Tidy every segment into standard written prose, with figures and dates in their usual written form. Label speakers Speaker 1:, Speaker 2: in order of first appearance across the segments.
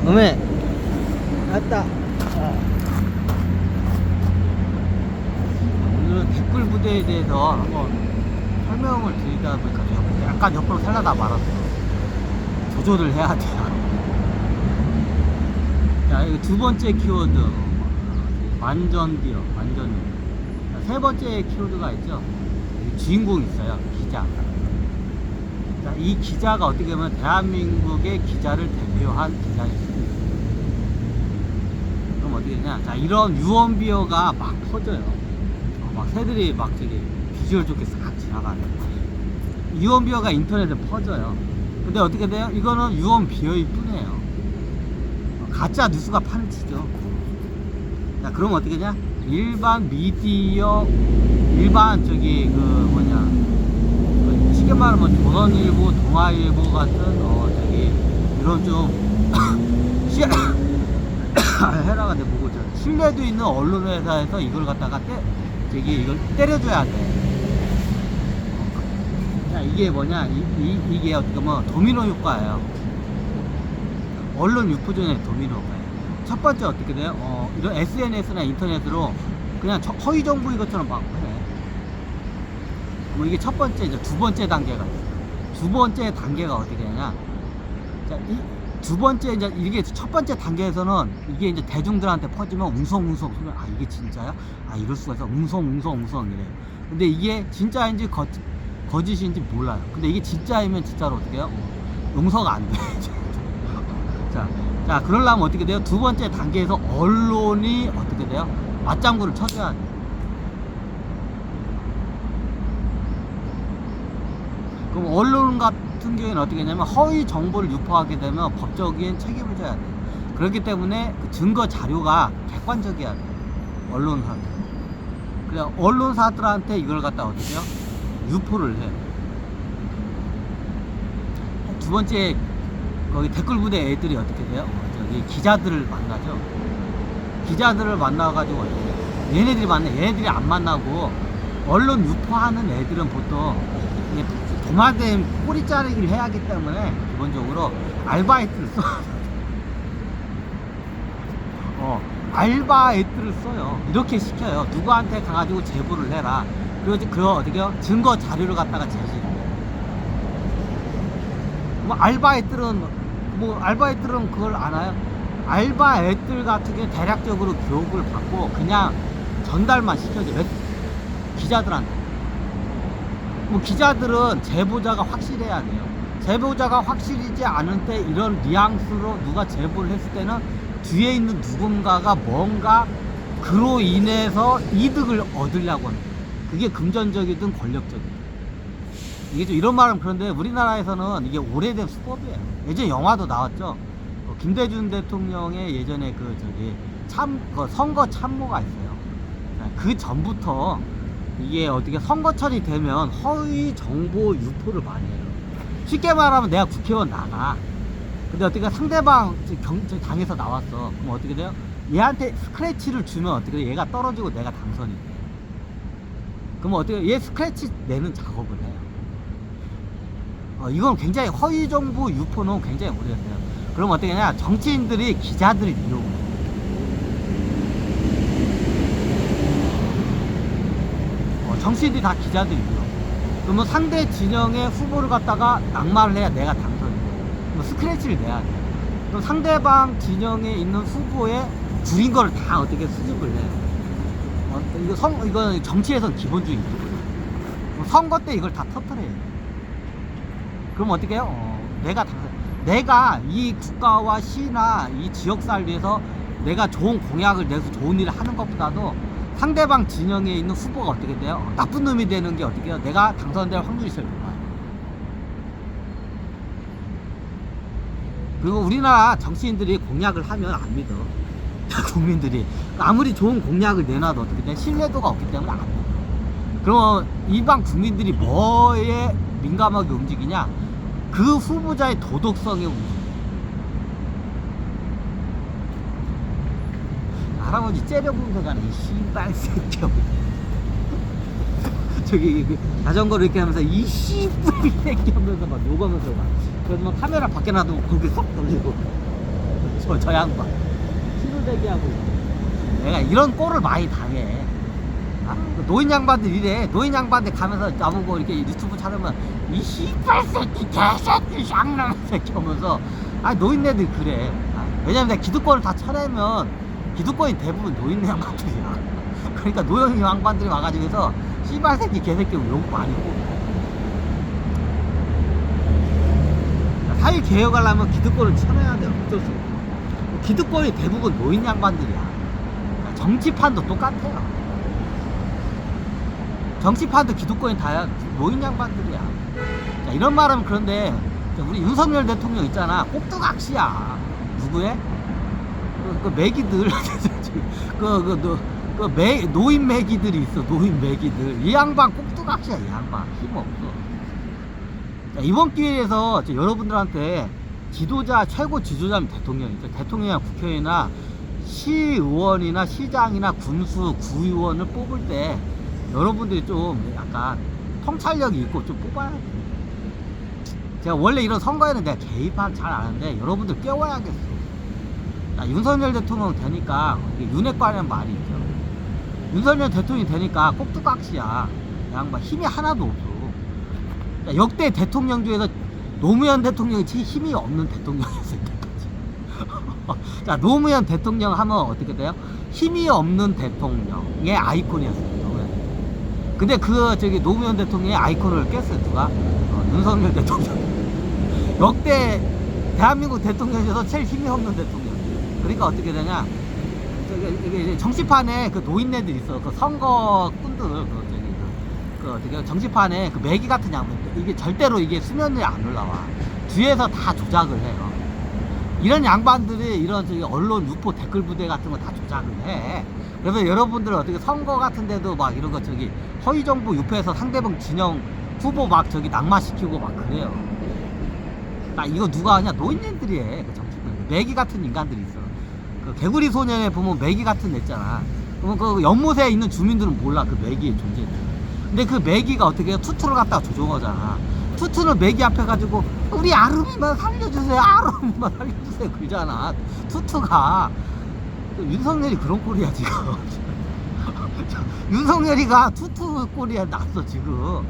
Speaker 1: 어메 왔다. 오늘은 댓글 부대에 대해서 한번 설명을 드리다 보니까 약간 옆으로 살려다 말았어요. 조절을 해야 돼요. 자, 이거 두 번째 키워드 만전비어, 만전비. 세 번째 키워드가 있죠. 주인공이 있어요. 기자. 자, 이 기자가 어떻게 보면 대한민국의 기자를 대표한 기자입니다. 그럼 어떻게 되냐? 자, 이런 유언비어가 막 퍼져요. 막 새들이 막 저기 비주얼 좋게 싹 지나가는. 유언비어가 인터넷에 퍼져요. 근데 어떻게 돼요? 이거는 유언비어일 뿐이에요. 가짜 뉴스가 판을 치죠. 자, 그럼 어떻게 되냐? 일반 미디어, 일반 저기 그 뭐냐, 쉽게 말하면 조선일보, 동아일보 같은 저기 이런 좀 해라가 돼 보고 신뢰도 있는 언론 회사에서 이걸 갖다가 이걸 때려줘야 돼. 자, 이게 뭐냐? 이게 어떻게 보면 도미노 효과예요. 언론 유포전의 도미노 효과예요. 첫 번째 어떻게 돼요? 이런 SNS나 인터넷으로 그냥 허위 정보 이것처럼 막 해. 뭐 이게 첫 번째, 이제 두 번째 단계가 있어요. 두 번째 단계가 어떻게 되냐? 자, 이 두 번째, 이제 이게 첫 번째 단계에서는 이게 이제 대중들한테 퍼지면 웅성웅성 소리, 아, 이게 진짜야? 아, 이럴 수가 있어. 웅성웅성 이래요. 근데 이게 진짜인지 거짓인지 몰라요. 근데 이게 진짜이면 진짜로 어떻게 해요? 용서가 안 돼. 자, 그러려면 어떻게 돼요? 두 번째 단계에서 언론이 어떻게 돼요? 맞장구를 쳐줘야 돼요. 그럼 언론 같은 경우에는 어떻게 하냐면 허위 정보를 유포하게 되면 법적인 책임을 져야 돼요. 그렇기 때문에 그 증거 자료가 객관적이어야 돼요. 언론사. 그냥 언론사들한테 이걸 갖다 어떻게 해요? 유포를 해요. 두 번째, 거기 댓글 부대 애들이 어떻게 돼요? 저기 기자들을 만나죠. 기자들을 만나가지고 어떻게 해요? 얘네들이 안 만나고 언론 유포하는 애들은 보통 도마뱀 꼬리 자르기를 해야 하기 때문에 기본적으로 알바이트를 써. 알바이트를 써요. 이렇게 시켜요. 누구한테 가가지고 제보를 해라. 그리고 그거 어떻게 해요? 증거 자료를 갖다가 제시해요. 알바애들은 그걸 아나요? 알바애들 같은 게 대략적으로 교육을 받고 그냥 전달만 시켜줘. 기자들한테. 기자들은 제보자가 확실해야 돼요. 제보자가 확실하지 않은 때 이런 뉘앙스로 누가 제보를 했을 때는 뒤에 있는 누군가가 뭔가 그로 인해서 이득을 얻으려고 하는 거예요. 그게 금전적이든 권력적이든. 이게 좀 이런 말은 그런데 우리나라에서는 이게 오래된 수법이에요. 예전에 영화도 나왔죠. 김대중 대통령의 예전에 선거 참모가 있어요. 그 전부터 이게 어떻게 선거철이 되면 허위 정보 유포를 많이 해요. 쉽게 말하면 내가 국회의원 나가. 근데 어떻게 상대방 당에서 나왔어. 그럼 어떻게 돼요? 얘한테 스크래치를 주면 어떻게 돼요? 얘가 떨어지고 내가 당선이 돼. 그럼 어떻게 얘 스크래치 내는 작업을 해요. 이건 굉장히 허위 정보 유포는 굉장히 오래됐어요. 그럼 어떻게 하냐? 정치인들이 기자들을 이용해요. 정치인들이 다 기자들이 이용해요. 그러면 상대 진영의 후보를 갖다가 낙마를 해야 내가 당선이 돼요. 그럼 스크래치를 내야 돼요. 그럼 상대방 진영에 있는 후보의 줄인 거를 다 어떻게 수집을 해요. 이건 정치에서는 기본주의 이거예요. 선거 때 이걸 다 터뜨려요. 그럼 어떻게 해요? 내가 이 국가와 시나 이 지역 살기 위해서 내가 좋은 공약을 내서 좋은 일을 하는 것보다도 상대방 진영에 있는 후보가 어떻게 돼요? 나쁜 놈이 되는 게 어떻게 해요? 내가 당선될 확률이 제일 높아요. 그리고 우리나라 정치인들이 공약을 하면 안 믿어. 국민들이 아무리 좋은 공약을 내놔도 어떻게 돼? 신뢰도가 없기 때문에 안 믿어. 그러면 이방 국민들이 뭐에 민감하게 움직이냐? 그 후보자의 도덕성에 움직여. 할아버지 째려보면서 가네, 이 씨발 새끼야. 저기 자전거를 이렇게 하면서 이 씨발 새끼 하면서 막 욕하면서 가. 그래서 막 카메라 밖에 놔두고 고개 쏙 돌리고 저 양반 신호 대기하고 있어. 내가 이런 꼴을 많이 당해. 아? 노인 양반들 이래. 노인 양반들 가면서 나보고 이렇게 유튜브 찾으면 이 씨발 새끼 개새끼 쌍놈 새끼 하면서 아 노인네들 그래. 아? 왜냐면 내가 기득권을 다 쳐내면 기득권이 대부분 노인 양반들이야. 그러니까 노인 양반들이 와가지고 해서 씨발 새끼 개새끼 욕 많이 하고. 사회 개혁하려면 기득권을 쳐내야 돼. 어쩔 수 없고. 기득권이 대부분 노인 양반들이야. 정치판도 똑같아요. 정치판도 기득권이 다야 노인 양반들이야. 자, 이런 말하면 그런데 우리 윤석열 대통령 있잖아. 꼭두각시야. 누구의? 그 매기들 노인 매기들이 있어. 노인 매기들. 이 양반 꼭두각시야. 이 양반 힘없어. 자, 이번 기회에서 여러분들한테 지도자, 최고 지도자는 대통령이죠. 대통령이나 국회의원이나 시의원이나 시장이나 군수, 구의원을 뽑을 때 여러분들이 좀 약간 통찰력이 있고 좀 뽑아야 돼. 제가 원래 이런 선거에는 내가 개입한 잘 아는데 여러분들 깨워야겠어. 자, 윤석열 대통령 되니까 윤핵관이라는 말이 있죠. 윤석열 대통령이 되니까 꼭두각시야. 양반 힘이 하나도 없어. 자, 역대 대통령 중에서 노무현 대통령이 제일 힘이 없는 대통령이었을 때까지. 자, 노무현 대통령 하면 어떻게 돼요? 힘이 없는 대통령의 아이콘이었어요. 근데 노무현 대통령의 아이콘을 깼어요. 누가? 윤석열 대통령. 역대 대한민국 대통령 중에서 제일 힘이 없는 대통령. 그러니까 어떻게 되냐? 이게 정치판에 그 노인네들 있어. 그 선거꾼들, 어떻게 정치판에 그 매기 같은 양반, 이게 절대로 이게 수면에 안 올라와. 뒤에서 다 조작을 해요. 이런 양반들이 이런 언론 유포 댓글 부대 같은 거 다 조작을 해. 그래서 여러분들 어떻게 선거 같은데도 막 이런 거 허위 정보 유포해서 상대방 진영 후보 막 낙마시키고 막 그래요. 나 이거 누가 하냐? 노인네들이 해. 그 정치판 매기 같은 인간들이 있어. 그 개구리 소년에 보면 매기 같은 애 있잖아. 그러면 그 연못에 있는 주민들은 몰라 그 매기의 존재를. 근데 그 매기가 어떻게 해요? 투투를 갖다가 조종하잖아. 투투는 매기 앞에 가지고 우리 아름이만 살려주세요. 아름이만 살려주세요. 그러잖아. 투투가. 윤석열이 그런 꼴이야 지금. 윤석열이가 투투 꼴이야 났어 지금.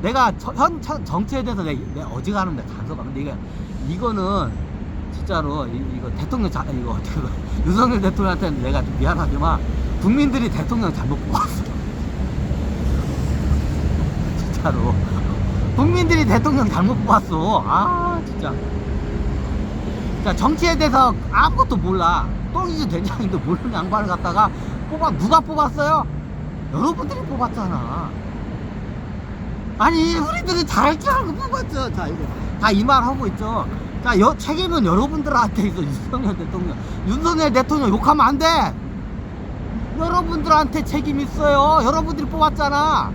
Speaker 1: 내가 현 정치에 대해서 내 어지간하면 내가 단서가. 근데 이거는 진짜로 이거 대통령 이거 어떻게 윤석열 대통령한테는 내가 좀 미안하지만 국민들이 대통령 잘못 뽑았어. 진짜로 국민들이 대통령 잘못 뽑았어. 아 진짜. 자, 정치에 대해서 아무것도 몰라. 똥이지 된장인도 모르는 양반을 갖다가 누가 뽑았어요? 여러분들이 뽑았잖아. 아니 우리들이 잘할 줄 알고 뽑았죠. 자, 이거 다 이 말 하고 있죠. 자, 책임은 여러분들한테 있어. 윤석열 대통령 욕하면 안 돼. 여러분들한테 책임 있어요. 여러분들이 뽑았잖아.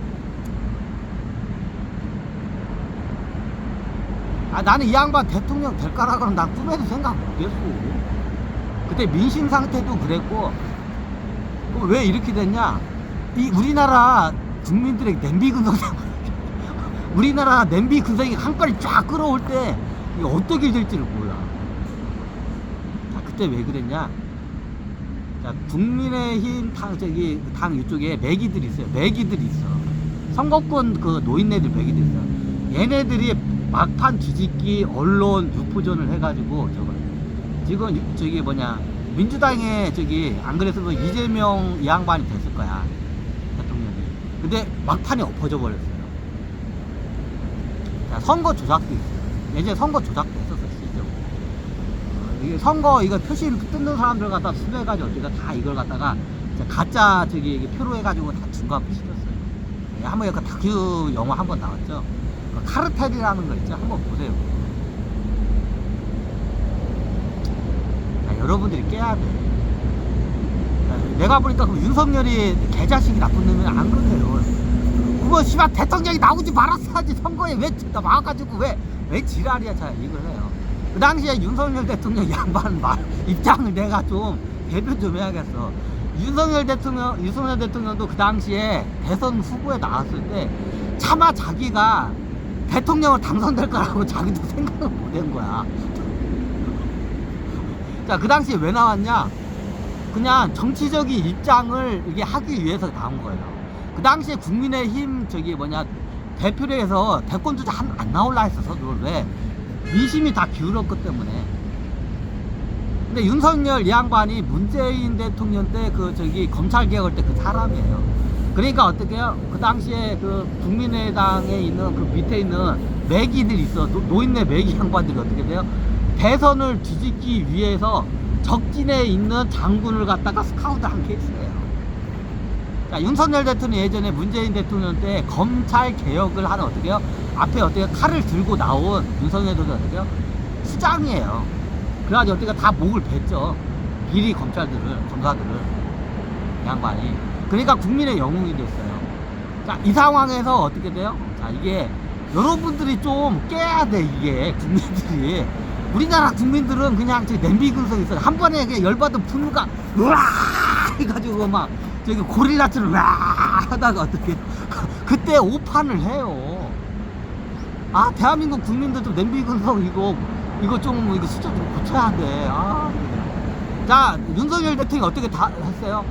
Speaker 1: 아, 나는 이 양반 대통령 될 거라고는 난 꿈에도 생각 못했어. 그때 민심 상태도 그랬고. 왜 이렇게 됐냐? 우리나라 국민들의 냄비 근성 때문에 우리나라 냄비 근성이 한 발이 쫙 끌어올 때 이게 어떻게 될지를 몰라. 자, 그때 왜 그랬냐? 자, 국민의힘 당 이쪽에 매기들이 있어요. 매기들이 있어. 선거권 그 노인네들 매기들이 있어. 얘네들이 막판 뒤집기 언론 유포전을 해가지고 지금 민주당에 안 그래서 이재명 이 양반이 됐을 거야, 대통령이. 근데 막판에 엎어져 버렸어요. 자, 선거 조작도 있어요. 예전에 선거 조작도 했었어, 실제로. 이게 선거 이거 표시 뜯는 사람들 갖다 수배해가지고 다 이걸 갖다가 가짜 표로 해가지고 다 중과부 시켰어요. 한번 그 다큐 영화 한번 나왔죠. 카르텔이라는 거 있죠. 한번 보세요. 자, 여러분들이 깨야 돼. 자, 내가 보니까 그 윤석열이 개자식이 나쁜 놈이 안 그래요. 그거 씨발 대통령이 나오지 말았어야지. 선거에 왜 나와가지고 왜 지랄이야. 자, 이걸 해요. 그 당시에 윤석열 대통령 양반 입장을 내가 좀 대변 좀 해야겠어. 윤석열 대통령도 그 당시에 대선 후보에 나왔을 때 차마 자기가 대통령을 당선될 거라고 자기도 생각을 못 한 거야. 자, 그 당시에 왜 나왔냐? 그냥 정치적인 입장을 이게 하기 위해서 나온 거예요. 그 당시에 국민의힘 대표회에서 대권 주자 안 나올라 했어서 왜? 민심이 다 기울었기 때문에. 근데 윤석열 이 양반이 문재인 대통령 때 검찰 개혁할 때 그 사람이에요. 그러니까 어떻게 해요? 그 당시에 그 국민의당에 있는 그 밑에 있는 매기들이 있어. 노인네 매기 양반들이 어떻게 돼요? 대선을 뒤집기 위해서 적진에 있는 장군을 갖다가 스카우트 한 케이스예요. 자, 윤석열 대통령 예전에 문재인 대통령 때 검찰 개혁을 하는 어떻게 해요? 앞에 어떻게 칼을 들고 나온 윤석열 대통령 어떻게 해요? 수장이에요. 그래가지고 어떻게 다 목을 뱉죠. 비리 검사들을 양반이. 그러니까 국민의 영웅이 됐어요. 자, 이 상황에서 어떻게 돼요? 자, 이게 여러분들이 좀 깨야 돼. 이게 국민들이. 우리나라 국민들은 그냥 냄비 근성이 있어요. 한 번에 그냥 열받은 분노가 으아 해가지고 막 고릴라처럼 으아 하다가 어떻게 그때 오판을 해요. 아, 대한민국 국민들도 냄비 근성 이거 수준 좀 고쳐야 돼. 자, 윤석열 대통령이 어떻게 다 했어요?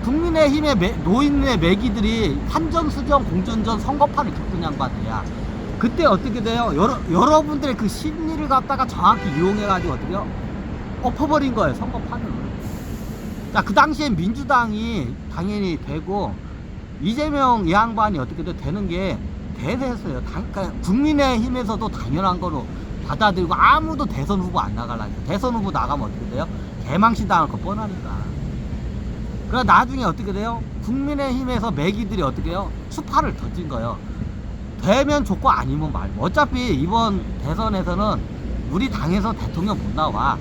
Speaker 1: 국민의힘의 노인네 매기들이 산전수전 공전전 선거판을 겪은 양반이야. 그때 어떻게 돼요? 여러분들의 그 심리를 갖다가 정확히 이용해가지고 어떻게 해요? 엎어버린 거예요, 선거판을. 자, 그 당시엔 민주당이 당연히 되고, 이재명 이 양반이 어떻게 되는 게 대세였어요. 그러니까 국민의힘에서도 당연한 거로 받아들이고, 아무도 대선 후보 안 나가려니까. 대선 후보 나가면 어떻게 돼요? 개망신 당할 거 뻔하니까. 그래 나중에 어떻게 돼요? 국민의힘에서 매기들이 어떻게 해요? 추파를 던진 거예요. 되면 좋고 아니면 말고. 어차피 이번 대선에서는 우리 당에서 대통령 못 나와.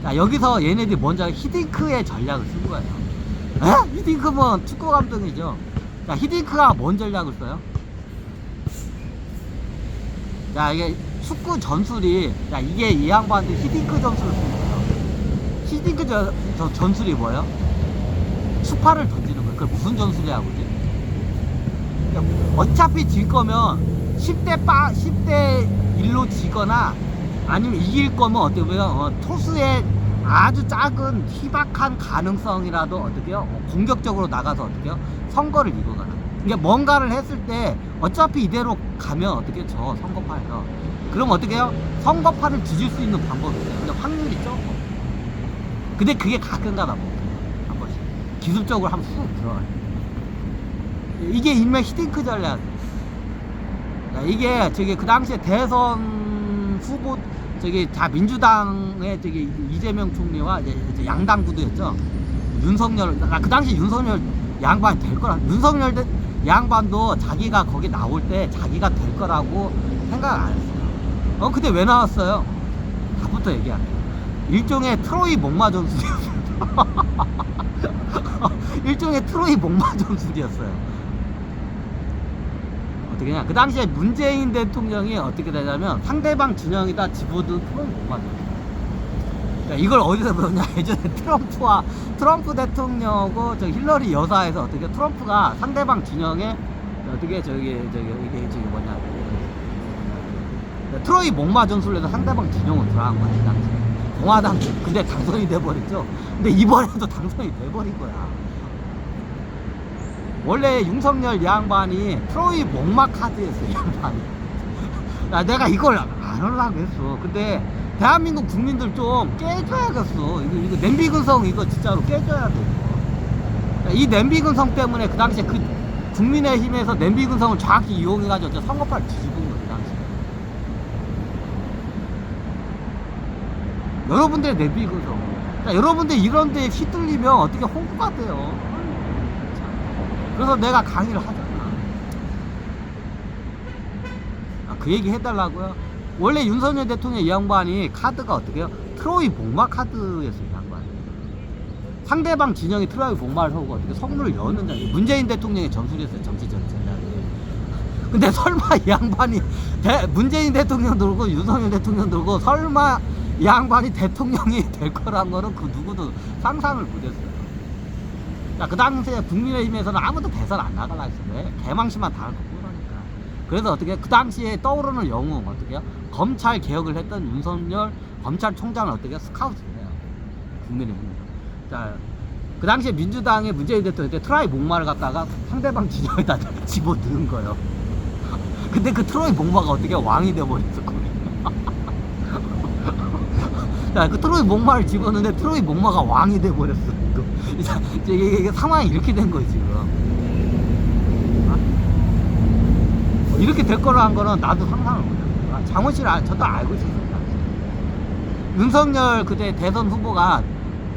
Speaker 1: 자, 여기서 얘네들이 먼저 히딩크의 전략을 쓴 거예요. 에? 히딩크면 축구 감독이죠. 자, 히딩크가 뭔 전략을 써요? 자, 이게 축구 전술이, 자, 이게 이 양반들 히딩크 전술을 쓴 거예요. 히딩크 전술이 뭐예요? 추파를 던지는 거예요. 그게 무슨 전술이야, 그지? 어차피 질 거면 10대 1로 지거나 아니면 이길 거면 어떻게 보면 토스의 아주 작은 희박한 가능성이라도 어떻게 해요? 공격적으로 나가서 어떻게 해요? 선거를 이거거나. 그러니까 뭔가를 했을 때 어차피 이대로 가면 어떻게 저 선거판에서. 그럼 어떻게 해요? 선거판을 뒤질 수 있는 방법이 있어요. 근데 확률이 적어. 근데 그게 가끔 가다 못해요. 한 번씩. 기술적으로 한번 쑥 들어가요. 이게 일명 히딩크 전략. 이게 그 당시에 대선 후보 다 민주당의 이재명 총리와 이제 양당 구도였죠. 윤석열, 그 당시 윤석열 양반이 될 거라. 윤석열 양반도 자기가 거기 나올 때 자기가 될 거라고 생각 안 했어요. 근데 왜 나왔어요? 다부터 얘기할게요. 일종의 트로이 목마 전술이었어요. 일종의 트로이 목마 전술이었어요. 어떻게 냐, 그 당시에 문재인 대통령이 어떻게 되냐면 상대방 진영에다 집어든 트로이 목마 전술. 그러니까 이걸 어디서 배웠냐? 예전에 트럼프 대통령하고 힐러리 여사에서 어떻게 트럼프가 상대방 진영에 어떻게 이게 뭐냐, 트로이 목마 전술에서 상대방 진영으로 들어간 거야, 이 당시에. 공화당. 근데 당선이 돼버렸죠. 근데 이번에도 당선이 돼버린 거야. 원래 윤석열 이 양반이 트로이 목마 카드였어, 이 양반이. 내가 이걸 안 하려고 했어. 근데 대한민국 국민들 좀 깨줘야겠어. 이거 냄비 근성 이거 진짜로 깨줘야 돼. 이 냄비 근성 때문에 그 당시에 그 국민의힘에서 냄비 근성을 정확히 이용해가지고 선거판을 뒤집은 거야, 그 당시에. 여러분들의 냄비 근성. 여러분들 이런 데에 휘둘리면 어떻게 홍보가 돼요. 그래서 내가 강의를 하잖아. 그 얘기 해달라고요? 원래 윤석열 대통령 이 양반이 카드가 어떻게 해요? 트로이 목마 카드였어요, 이 양반이. 상대방 진영이 트로이 목마를 하고 어떻게 선물을 여는 장이 문재인 대통령의 전술이었어요, 정치적 전략이. 근데 설마 이 양반이 문재인 대통령 들고 윤석열 대통령 들고 설마 이 양반이 대통령이 될 거란 거는 그 누구도 상상을 못했어요. 자, 그 당시에 국민의힘에서는 아무도 대선 안 나가려 했어. 왜? 개망신만 당할 거 그러니까. 그래서 어떻게 그 당시에 떠오르는 영웅 어떻게 해요? 검찰 개혁을 했던 윤석열 검찰총장을 어떻게 스카우트를 해요. 국민의힘. 자, 그 당시에 민주당의 문재인 대통령 때 트라이 목마를 갖다가 상대방 진영에다 집어 넣은 거예요. 근데 그 트로이 목마가 어떻게 왕이 돼버렸어, 거기. 자, 그 트로이 목마를 집었는데 트로이 목마가 왕이 돼버렸어. 이게 상황이 이렇게 된 거예요, 지금. 이렇게 될 거라 한 거는 나도 상상을 못했어요. 장훈 씨를 저도 알고 있었어요. 윤석열 그때 대선 후보가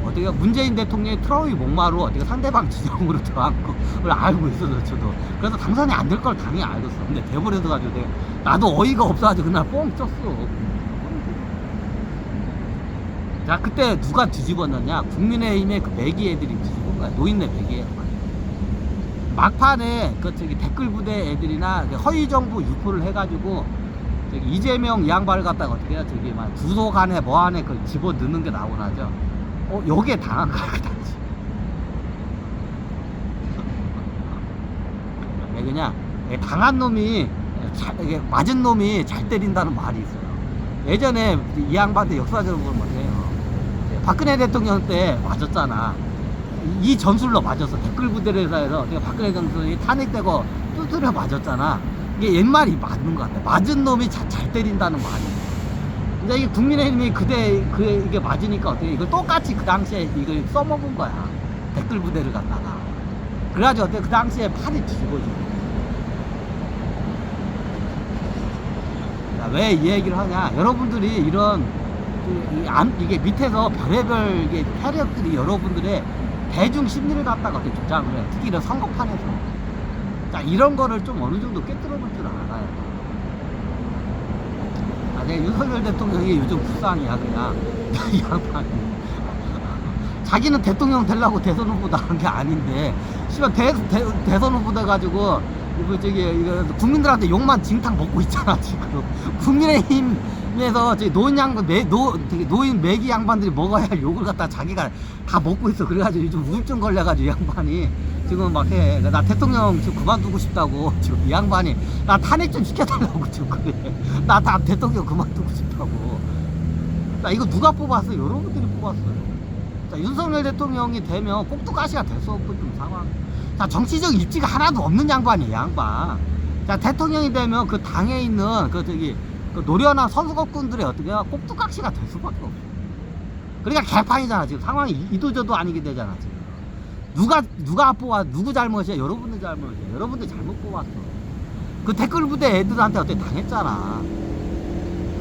Speaker 1: 어떻게 문재인 대통령의 트로이 목마로 어떻게 상대방 진영으로 들어간 걸 알고 있었어요, 저도. 그래서 당선이 안 될 걸 당연히 알고 있어. 근데 돼버려서 가지고 나도 어이가 없어가지고 그날 뻥 쪘어. 자, 그때 누가 뒤집었느냐? 국민의힘의 그 매기 애들이 뒤집은 거야. 노인네 매기 애들. 막판에 그 저기 댓글 부대 애들이나 허위 정보 유포를 해가지고 저기 이재명 이 양반을 갖다가 어떻게 해야 저기 막 구속안에 뭐안에 그 집어 넣는 게 나오고 나죠. 여기에 당한 거야, 그 당시. 왜 그냥 당한 놈이 이게 맞은 놈이 잘 때린다는 말이 있어요. 예전에 이 양반도 역사적으로 뭐해요. 박근혜 대통령 때 맞았잖아. 이 전술로 맞았어. 댓글 부대에서 박근혜 대통령이 탄핵되고 두드려 맞았잖아. 이게 옛말이 맞는 것 같아. 맞은 놈이 잘 때린다는 말이. 이제 이 국민의힘이 이게 맞으니까 어떻게 이걸 똑같이 그 당시에 이걸 써먹은 거야. 댓글 부대를 갖다가. 그래가지고 어때 그 당시에 팔이 뒤집어지고. 왜 이 얘기를 하냐? 여러분들이 이런 이게 밑에서 별의별 이게 세력들이 여러분들의 대중 심리를 갖다가 어떻게 조작을 해. 특히 이런 선거판에서. 자, 이런 거를 좀 어느 정도 꿰뚫어 볼 줄 알아요. 윤석열 대통령이 요즘 불쌍이야, 그냥. 이 양반이. 자기는 대통령 되려고 대선 후보 나간 게 아닌데, 씨발, 대선 후보 돼가지고, 이거 국민들한테 욕만 징탕 먹고 있잖아, 지금. 국민의힘에서 노인 매기 양반들이 먹어야 할 욕을 갖다 자기가 다 먹고 있어. 그래가지고 요즘 우울증 걸려가지고 이 양반이 지금 막 해. 나 대통령 지금 그만두고 싶다고. 지금 이 양반이 나 탄핵 좀 시켜달라고 지금 그래. 나 대통령 그만두고 싶다고. 자, 이거 누가 뽑았어? 여러분들이 뽑았어요. 자, 윤석열 대통령이 되면 꼭두가시가 될 수 없는 상황. 자, 정치적 입지가 하나도 없는 양반이에요, 양반. 자, 대통령이 되면 그 당에 있는 그 노련한 선수급군들의 어떻게 꼭두각시가 될 수밖에 없어. 그러니까 개판이잖아, 지금 상황이 이도저도 아니게 되잖아, 지금. 누가 뽑아, 누구 잘못이야? 여러분들 잘못이야. 여러분들 잘못 뽑았어. 그 댓글 부대 애들한테 어떻게 당했잖아.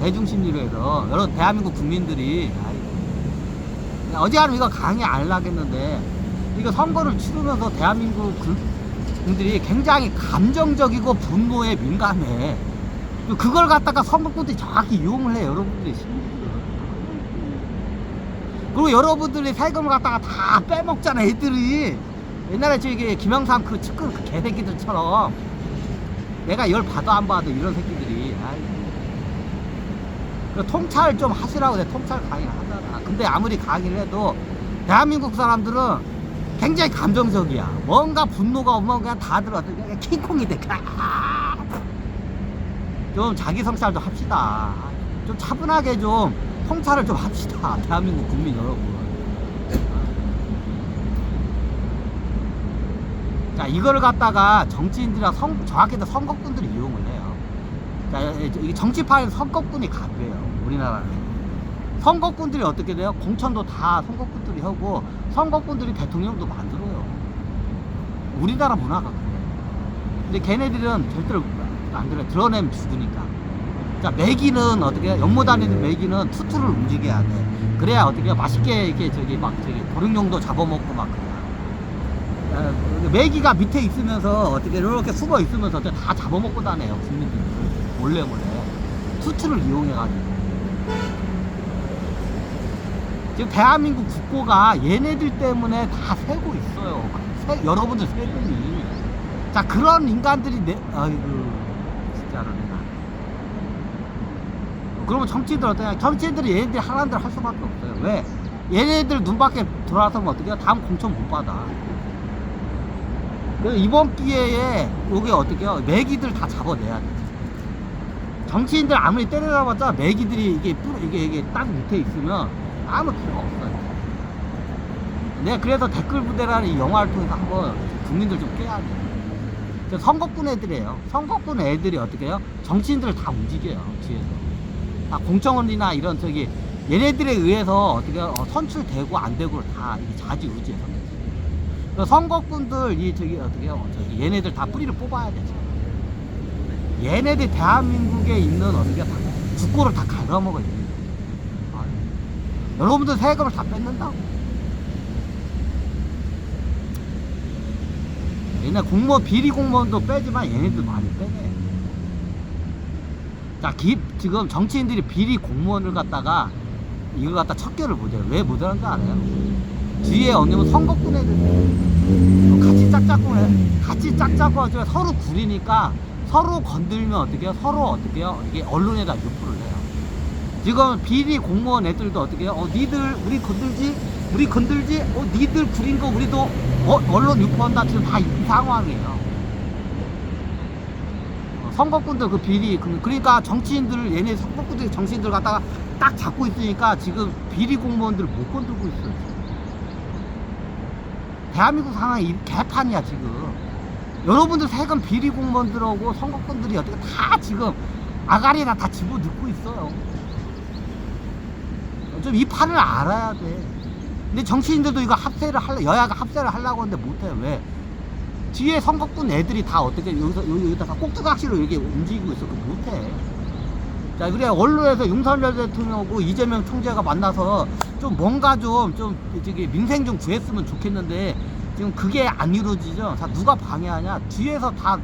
Speaker 1: 대중심리로 해서. 여러분, 대한민국 국민들이. 어지간하면 이거 강의 안 하겠는데, 이거 선거를 치르면서 대한민국 분들이 굉장히 감정적이고 분노에 민감해. 그걸 갖다가 선거꾼들이 정확히 이용을 해, 여러분들이. 그리고 여러분들이 세금을 갖다가 다 빼먹잖아, 애들이. 옛날에 저기 김영삼 그 측근 그 개새끼들처럼 내가 열 봐도 안 봐도 이런 새끼들이. 통찰 좀 하시라고 내가 통찰 강의를 하잖아. 근데 아무리 강의를 해도 대한민국 사람들은 굉장히 감정적이야. 뭔가 분노가 오면 그냥 다들 어떻게 킹콩이 돼. 좀 자기 성찰도 합시다. 좀 차분하게 좀 통찰을 좀 합시다. 대한민국 국민 여러분. 자, 이거를 갖다가 정치인들이나 정확히도 선거꾼들이 이용을 해요. 자, 이게 정치판에서 선거꾼이 갑이에요, 우리나라는. 선거꾼들이 어떻게 돼요? 공천도 다 선거꾼들이 하고 선거꾼들이 대통령도 만들어요. 우리나라 문화가 그래요. 근데 걔네들은 절대로 만들어 드러내면 죽으니까. 자, 메기는 어떻게 해? 연못 다니는 메기는 투투를 움직여야 돼. 그래야 어떻게 해? 맛있게 이렇게 보육용도 잡아먹고 막 그래요. 메기가 밑에 있으면서 어떻게 이렇게 숨어 있으면서 다 잡아먹고 다녀요, 국민들이. 몰래 투투를 이용해가지고. 지금 대한민국 국고가 얘네들 때문에 다 새고 있어요. 여러분들 세금이. 자, 그런 인간들이 아이고, 진짜로 내가. 그러면 정치인들 어떠냐? 정치인들이 얘네들이 하라는 대로 할 수밖에 없어요. 왜? 얘네들 눈밖에 돌아서면 어떻게 해요? 다음 공천 못 받아. 그래서 이번 기회에 요게 어떻게 해요? 매기들 다 잡아내야 돼. 정치인들 아무리 때려잡았자 매기들이 이게 딱 밑에 있으면 아무 필요가 없어요. 내가 그래서 댓글 부대라는 이 영화를 통해서 한번 국민들 좀 깨야 돼. 선거꾼 애들이에요. 선거꾼 애들이 어떻게 해요? 정치인들을 다 움직여요. 뒤에서 다 공청원이나 이런 얘네들에 의해서 어떻게 선출되고 안 되고를 다 좌지우지해. 선거꾼들 어떻게 해요? 얘네들 다 뿌리를 뽑아야 되죠. 얘네들 대한민국에 있는 어떻게 다 국고를 다 갉아먹어요. 여러분들 세금을 다 뺏는다고. 얘네 공무원 비리 공무원도 빼지만 얘네들 많이 빼네. 자, 지금 정치인들이 비리 공무원을 갖다가 이걸 갖다 척결을 못해요. 왜 못하는 줄 알아요? 뒤에 어느면 선거꾼 애들 같이 짝짝꿍 해. 같이 짝짝꿍 하지만 서로 구리니까 서로 건들면 어떻게 해요? 서로 어떻게 해요? 이게 언론에다 유포를 해요. 지금 비리 공무원 애들도 어떻게 해요? 니들 우리 건들지? 니들 구린 거 우리도 언론 유포한다. 지금 다 이 상황이에요. 선거꾼들 그 비리, 그러니까 정치인들, 얘네 선거꾼들 정치인들 갖다가 딱 잡고 있으니까 지금 비리 공무원들 못 건들고 있어요. 대한민국 상황이 개판이야, 지금. 여러분들 세금 비리 공무원들하고 선거꾼들이 어떻게 다 지금 아가리나 다 집어넣고 있어요. 좀 이 판을 알아야 돼. 근데 정치인들도 이거 여야가 합세를 하려고 하는데 못해요. 왜? 뒤에 선거꾼 애들이 다 어떻게 여기다가 꼭두각시로 이렇게 움직이고 있어. 그거 못해. 자, 그래 언론에서 윤석열 대통령하고 이재명 총재가 만나서 좀 뭔가 좀 민생 좀 구했으면 좋겠는데 지금 그게 안 이루어지죠. 자, 누가 방해하냐? 뒤에서 다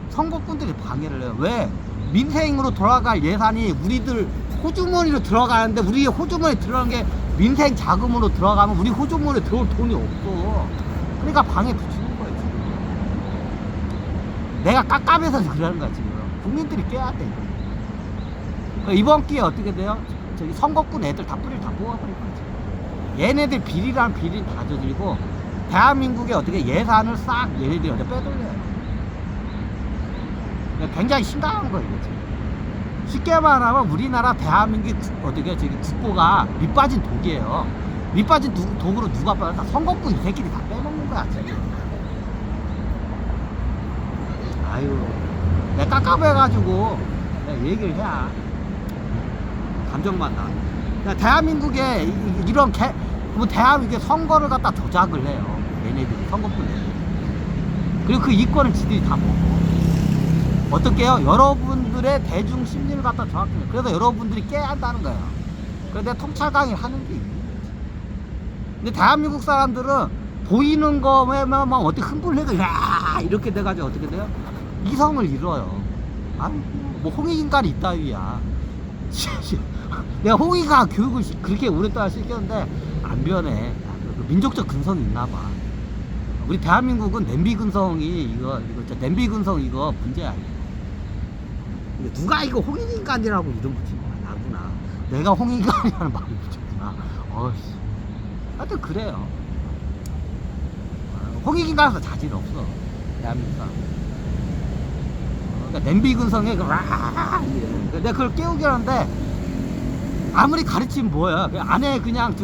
Speaker 1: 선거꾼들이 방해를 해요. 왜? 민생으로 돌아갈 예산이 우리들 호주머니로 들어가는데 우리 호주머니 들어가는 게 민생 자금으로 들어가면 우리 호주머니에 들어올 돈이 없어. 그러니까 방해 붙이는 거야, 지금. 내가 깝깝해서 그러는 거야, 지금. 국민들이 깨야 돼. 이번 기회에 어떻게 돼요? 선거꾼 애들 다 뿌리를 다 뽑아버릴 거지. 얘네들 비리란 비리를 다 저지르고 대한민국에 어떻게 예산을 싹 얘네들이 어떻게 빼돌려요. 굉장히 심각한 거예요, 지금. 쉽게 말하면 우리나라 대한민국 국고가 밑빠진 독이에요. 밑빠진 독으로 누가 빼다 선거꾼 이 새끼들이 다 빼먹는 거야, 지금. 아유, 내가 깝깝해가지고 내가 얘기를 해야 감정만 나. 대한민국에 이런 대한민국에 선거를 갖다 조작을 해요. 얘네들이 선거꾼 애들. 그리고 그 이권을 지들이 다 먹어. 어떻게 해요? 여러분들의 대중 심리를 갖다 정확히 해요. 그래서 여러분들이 깨야 한다는 거예요. 그래서 내가 통찰 강의를 하는 게 있는 거지. 근데 대한민국 사람들은 보이는 거에만 막 어떻게 흥분해서 야 이렇게 돼가지고 어떻게 돼요? 이성을 잃어요. 아니 뭐 홍익인간이 있다위야. 내가 홍익인간 교육을 그렇게 오랫동안 시켰는데 안 변해. 민족적 근성이 있나 봐. 우리 대한민국은 냄비 근성이 냄비 근성 이거 문제야. 누가 이거 홍익인간이라고 이름 붙인 거야? 나구나. 내가 홍익인간이라는 말을 붙였구나. 어이씨. 하여튼 그래요. 홍익인간에서 자질 없어. 대한민국 사람. 그러니까 냄비 근성에 내가 그걸 깨우게 하는데 아무리 가르치면 뭐야. 안에 그냥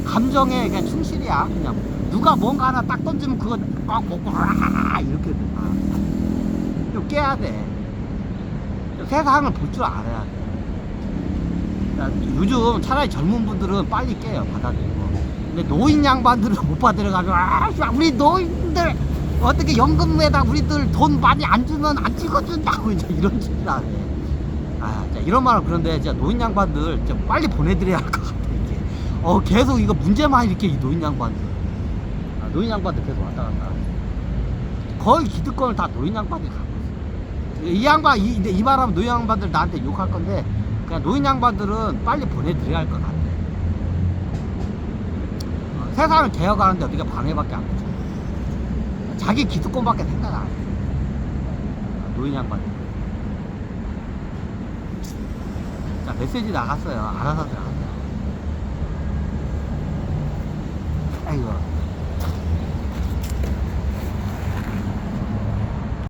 Speaker 1: 감정에 그냥 충실이야. 그냥 누가 뭔가 하나 딱 던지면 그거 꽉 먹고 이렇게 돼. 좀 깨야 돼. 세상을 볼 줄 알아야 돼. 요즘 차라리 젊은 분들은 빨리 깨요. 받아들이고. 근데 노인 양반들은 못 받아들여가지고 우리 노인들 어떻게 연금에다 우리들 돈 많이 안 주면 안 찍어준다고 이제 이런 짓을 안 해. 이런 말은 그런데 진짜 노인 양반들 진짜 빨리 보내드려야 할 것 같아. 이게 계속 이거 문제만 일으켜 이 노인 양반들. 노인 양반들 계속 왔다 갔다. 거의 기득권을 다 노인 양반들이 갖고 있어. 이 양반 이 말하면 노인 양반들 나한테 욕할 건데 그냥 노인 양반들은 빨리 보내드려야 할 것 같아. 세상을 개혁하는데 어떻게 방해밖에 안 되죠. 자기 기득권밖에 생각 안 해. 노인 양반들. 자, 메시지 나갔어요. 알아서 들어가세요. 아이고.